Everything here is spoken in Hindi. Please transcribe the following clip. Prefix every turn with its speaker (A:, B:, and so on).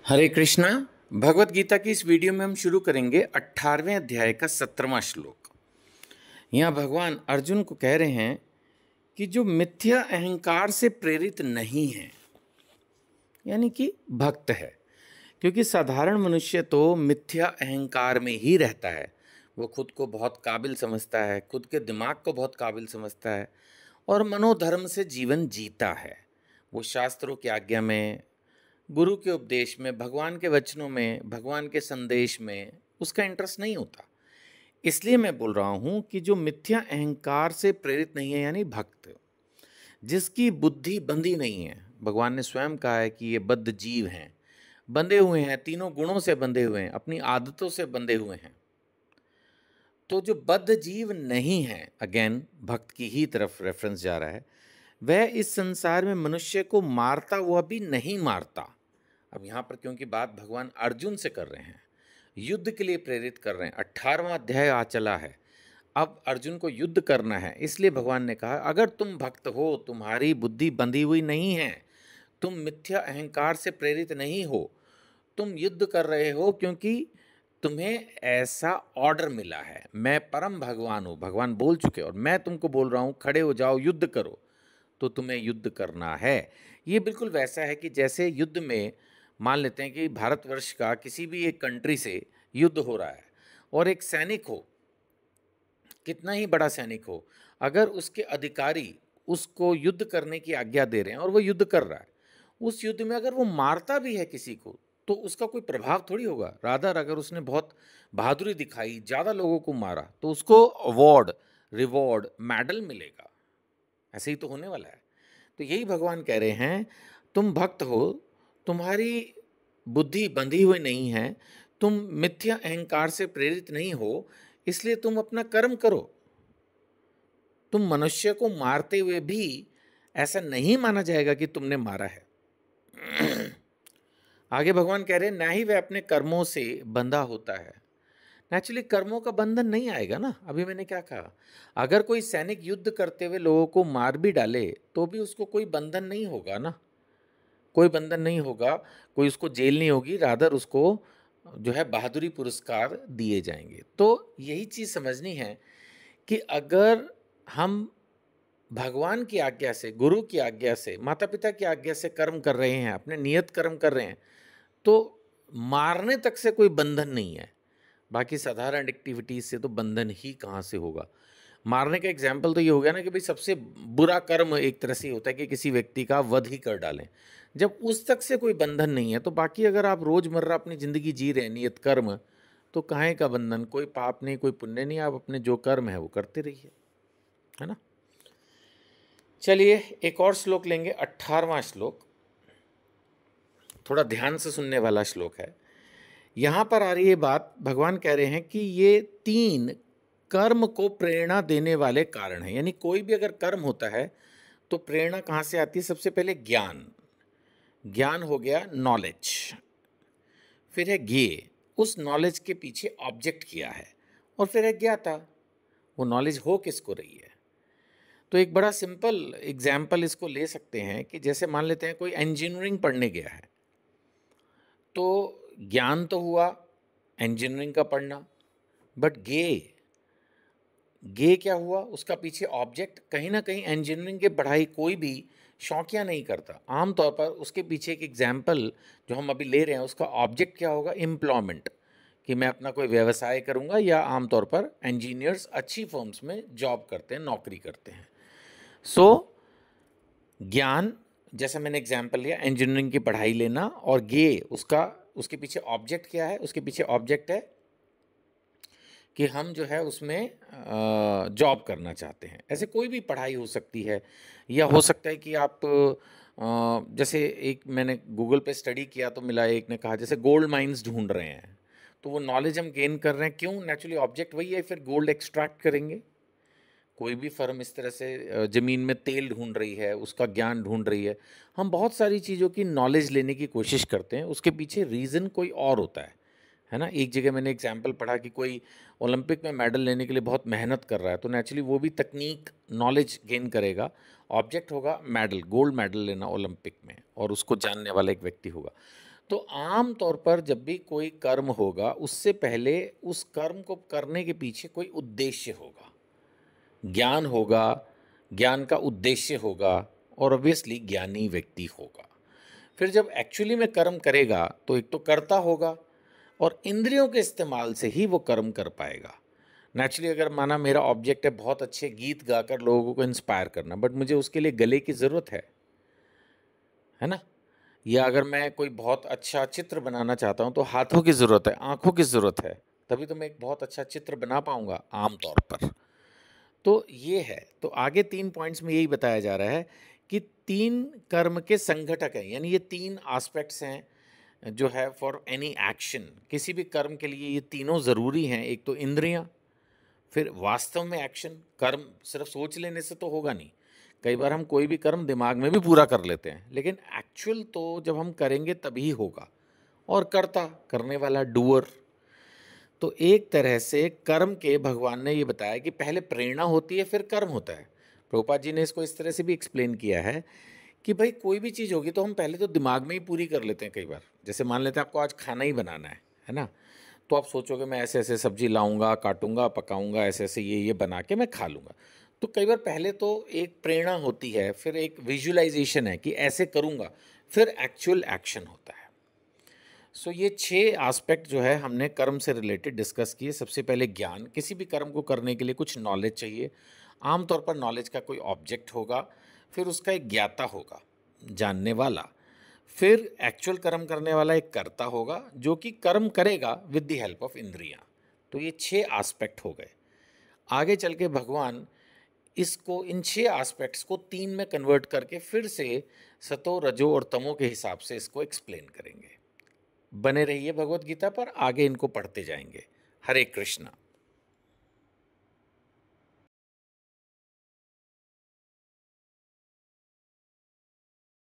A: हरे कृष्णा। भगवत गीता की इस वीडियो में हम शुरू करेंगे 18वें अध्याय का 17वां श्लोक। यहाँ भगवान अर्जुन को कह रहे हैं कि जो मिथ्या अहंकार से प्रेरित नहीं है, यानी कि भक्त है, क्योंकि साधारण मनुष्य तो मिथ्या अहंकार में ही रहता है। वो खुद को बहुत काबिल समझता है, खुद के दिमाग को बहुत काबिल समझता है और मनोधर्म से जीवन जीता है। वो शास्त्रों की आज्ञा में, गुरु के उपदेश में, भगवान के वचनों में, भगवान के संदेश में उसका इंटरेस्ट नहीं होता। इसलिए मैं बोल रहा हूँ कि जो मिथ्या अहंकार से प्रेरित नहीं है, यानी भक्त, जिसकी बुद्धि बंधी नहीं है। भगवान ने स्वयं कहा है कि ये बद्ध जीव हैं, बंधे हुए हैं, तीनों गुणों से बंधे हुए हैं, अपनी आदतों से बंधे हुए हैं। तो जो बद्ध जीव नहीं है, अगेन भक्त की ही तरफ रेफरेंस जा रहा है, वह इस संसार में मनुष्य को मारता हुआ भी नहीं मारता। अब यहाँ पर क्योंकि बात भगवान अर्जुन से कर रहे हैं, युद्ध के लिए प्रेरित कर रहे हैं, 18वां अध्याय आ चला है, अब अर्जुन को युद्ध करना है, इसलिए भगवान ने कहा अगर तुम भक्त हो, तुम्हारी बुद्धि बंधी हुई नहीं है, तुम मिथ्या अहंकार से प्रेरित नहीं हो, तुम युद्ध कर रहे हो क्योंकि तुम्हें ऐसा ऑर्डर मिला है। मैं परम भगवान हूँ, भगवान बोल चुके, और मैं तुमको बोल रहा हूँ खड़े हो जाओ, युद्ध करो, तो तुम्हें युद्ध करना है। ये बिल्कुल वैसा है कि जैसे युद्ध में मान लेते हैं कि भारतवर्ष का किसी भी एक कंट्री से युद्ध हो रहा है और एक सैनिक हो, कितना ही बड़ा सैनिक हो, अगर उसके अधिकारी उसको युद्ध करने की आज्ञा दे रहे हैं और वो युद्ध कर रहा है, उस युद्ध में अगर वो मारता भी है किसी को तो उसका कोई प्रभाव थोड़ी होगा। रादर अगर उसने बहुत बहादुरी दिखाई, ज़्यादा लोगों को मारा, तो उसको अवार्ड, रिवॉर्ड, मेडल मिलेगा। ऐसे ही तो होने वाला है। तो यही भगवान कह रहे हैं, तुम भक्त हो, तुम्हारी बुद्धि बंधी हुई नहीं है, तुम मिथ्या अहंकार से प्रेरित नहीं हो, इसलिए तुम अपना कर्म करो। तुम मनुष्य को मारते हुए भी ऐसा नहीं माना जाएगा कि तुमने मारा है। आगे भगवान कह रहे हैं, ना ही वह अपने कर्मों से बंधा होता है। नेचुरली कर्मों का बंधन नहीं आएगा ना। अभी मैंने क्या कहा, अगर कोई सैनिक युद्ध करते हुए लोगों को मार भी डाले तो भी उसको कोई बंधन नहीं होगा ना, कोई बंधन नहीं होगा, कोई उसको जेल नहीं होगी, रादर उसको जो है बहादुरी पुरस्कार दिए जाएंगे। तो यही चीज़ समझनी है कि अगर हम भगवान की आज्ञा से, गुरु की आज्ञा से, माता पिता की आज्ञा से कर्म कर रहे हैं, अपने नियत कर्म कर रहे हैं, तो मारने तक से कोई बंधन नहीं है। बाकी साधारण एक्टिविटीज से तो बंधन ही कहाँ से होगा। मारने का एग्जाम्पल तो ये हो गया ना कि भाई सबसे बुरा कर्म एक तरह से होता है कि किसी व्यक्ति का वध ही कर डालें। जब उस तक से कोई बंधन नहीं है तो बाकी अगर आप रोजमर्रा अपनी जिंदगी जी रहे हैं नियत कर्म, तो काहे का बंधन, कोई पाप नहीं, कोई पुण्य नहीं, आप अपने जो कर्म है वो करते रहिए, है ना। चलिए एक और श्लोक लेंगे, 18वां श्लोक, थोड़ा ध्यान से सुनने वाला श्लोक है। यहाँ पर आ रही है बात, भगवान कह रहे हैं कि ये 3 कर्म को प्रेरणा देने वाले कारण हैं। यानी कोई भी अगर कर्म होता है तो प्रेरणा कहाँ से आती है? सबसे पहले ज्ञान, ज्ञान हो गया नॉलेज, फिर है ज्ञेय, उस नॉलेज के पीछे ऑब्जेक्ट किया है, और फिर है ज्ञाता, वो नॉलेज हो किसको रही है। तो एक बड़ा सिंपल एग्जाम्पल इसको ले सकते हैं कि जैसे मान लेते हैं कोई इंजीनियरिंग पढ़ने गया है, तो ज्ञान तो हुआ इंजीनियरिंग का पढ़ना, बट गे क्या हुआ? उसका पीछे ऑब्जेक्ट। कहीं ना कहीं इंजीनियरिंग की पढ़ाई कोई भी शौकिया नहीं करता, आमतौर पर उसके पीछे एक एग्जाम्पल जो हम अभी ले रहे हैं उसका ऑब्जेक्ट क्या होगा? एम्प्लॉयमेंट, कि मैं अपना कोई व्यवसाय करूंगा, या आमतौर पर इंजीनियर्स अच्छी फर्म्स में जॉब करते हैं, नौकरी करते हैं। सो ज्ञान, जैसा मैंने एग्जाम्पल लिया, इंजीनियरिंग की पढ़ाई लेना, और उसका, उसके पीछे ऑब्जेक्ट क्या है? उसके पीछे ऑब्जेक्ट है कि हम जो है उसमें जॉब करना चाहते हैं। ऐसे कोई भी पढ़ाई हो सकती है, या हो सकता है कि आप जैसे एक मैंने गूगल पे स्टडी किया तो मिला, एक ने कहा जैसे गोल्ड माइंस ढूंढ रहे हैं, तो वो नॉलेज हम गेन कर रहे हैं, क्यों? नेचुरली ऑब्जेक्ट वही है, फिर गोल्ड एक्सट्रैक्ट करेंगे। कोई भी फर्म इस तरह से ज़मीन में तेल ढूंढ रही है, उसका ज्ञान ढूंढ रही है। हम बहुत सारी चीज़ों की नॉलेज लेने की कोशिश करते हैं, उसके पीछे रीज़न कोई और होता है ना। एक जगह मैंने एग्जाम्पल पढ़ा कि कोई ओलंपिक में मेडल लेने के लिए बहुत मेहनत कर रहा है, तो नेचुरली वो भी तकनीक, नॉलेज गेन करेगा। ऑब्जेक्ट होगा मेडल, गोल्ड मेडल लेना ओलंपिक में, और उसको जानने वाला एक व्यक्ति होगा। तो आम तौर पर जब भी कोई कर्म होगा उससे पहले उस कर्म को करने के पीछे कोई उद्देश्य होगा, ज्ञान होगा, ज्ञान का उद्देश्य होगा और ऑब्वियसली ज्ञानी व्यक्ति होगा। फिर जब एक्चुअली में कर्म करेगा तो एक तो कर्ता होगा और इंद्रियों के इस्तेमाल से ही वो कर्म कर पाएगा। नेचुरली अगर माना मेरा ऑब्जेक्ट है बहुत अच्छे गीत गाकर लोगों को इंस्पायर करना, बट मुझे उसके लिए गले की ज़रूरत है ना? या अगर मैं कोई बहुत अच्छा चित्र बनाना चाहता हूँ तो हाथों की ज़रूरत है, आँखों की ज़रूरत है, तभी तो मैं एक बहुत अच्छा चित्र बना पाऊँगा आम तौर पर। तो ये है, तो आगे 3 पॉइंट्स में यही बताया जा रहा है कि 3 कर्म के संघटक हैं, यानी ये 3 एस्पेक्ट्स हैं जो है फॉर एनी एक्शन। किसी भी कर्म के लिए ये तीनों ज़रूरी हैं। एक तो इंद्रियाँ, फिर वास्तव में एक्शन। कर्म सिर्फ सोच लेने से तो होगा नहीं। कई बार हम कोई भी कर्म दिमाग में भी पूरा कर लेते हैं, लेकिन एक्चुअल तो जब हम करेंगे तभी होगा। और कर्ता, करने वाला, डूअर। तो एक तरह से कर्म के भगवान ने ये बताया कि पहले प्रेरणा होती है फिर कर्म होता है। प्रभुपाद जी ने इसको इस तरह से भी एक्सप्लेन किया है कि भाई कोई भी चीज़ होगी तो हम पहले तो दिमाग में ही पूरी कर लेते हैं कई बार। जैसे मान लेते हैं आपको आज खाना ही बनाना है ना? तो आप सोचोगे मैं ऐसे ऐसे सब्जी लाऊंगा, काटूंगा, पकाऊंगा, ऐसे ऐसे ये बना के मैं खा लूँगा। तो कई बार पहले तो एक प्रेरणा होती है, फिर एक विजुअलाइजेशन है कि ऐसे करूँगा, फिर एक्चुअल एक्शन होता है। सो ये 6 एस्पेक्ट जो है हमने कर्म से रिलेटेड डिस्कस किए। सबसे पहले ज्ञान, किसी भी कर्म को करने के लिए कुछ नॉलेज चाहिए। आमतौर पर नॉलेज का कोई ऑब्जेक्ट होगा, फिर उसका एक ज्ञाता होगा, जानने वाला, फिर एक्चुअल कर्म करने वाला एक कर्ता होगा जो कि कर्म करेगा विद द हेल्प ऑफ इंद्रियां। तो ये 6 एस्पेक्ट हो गए। आगे चल के भगवान इसको, इन 6 एस्पेक्ट्स को 3 में कन्वर्ट करके फिर से सतो, रजो और तमो के हिसाब से इसको एक्सप्लेन करेंगे। बने रहिए भगवत गीता पर, आगे इनको पढ़ते जाएंगे। हरे कृष्णा।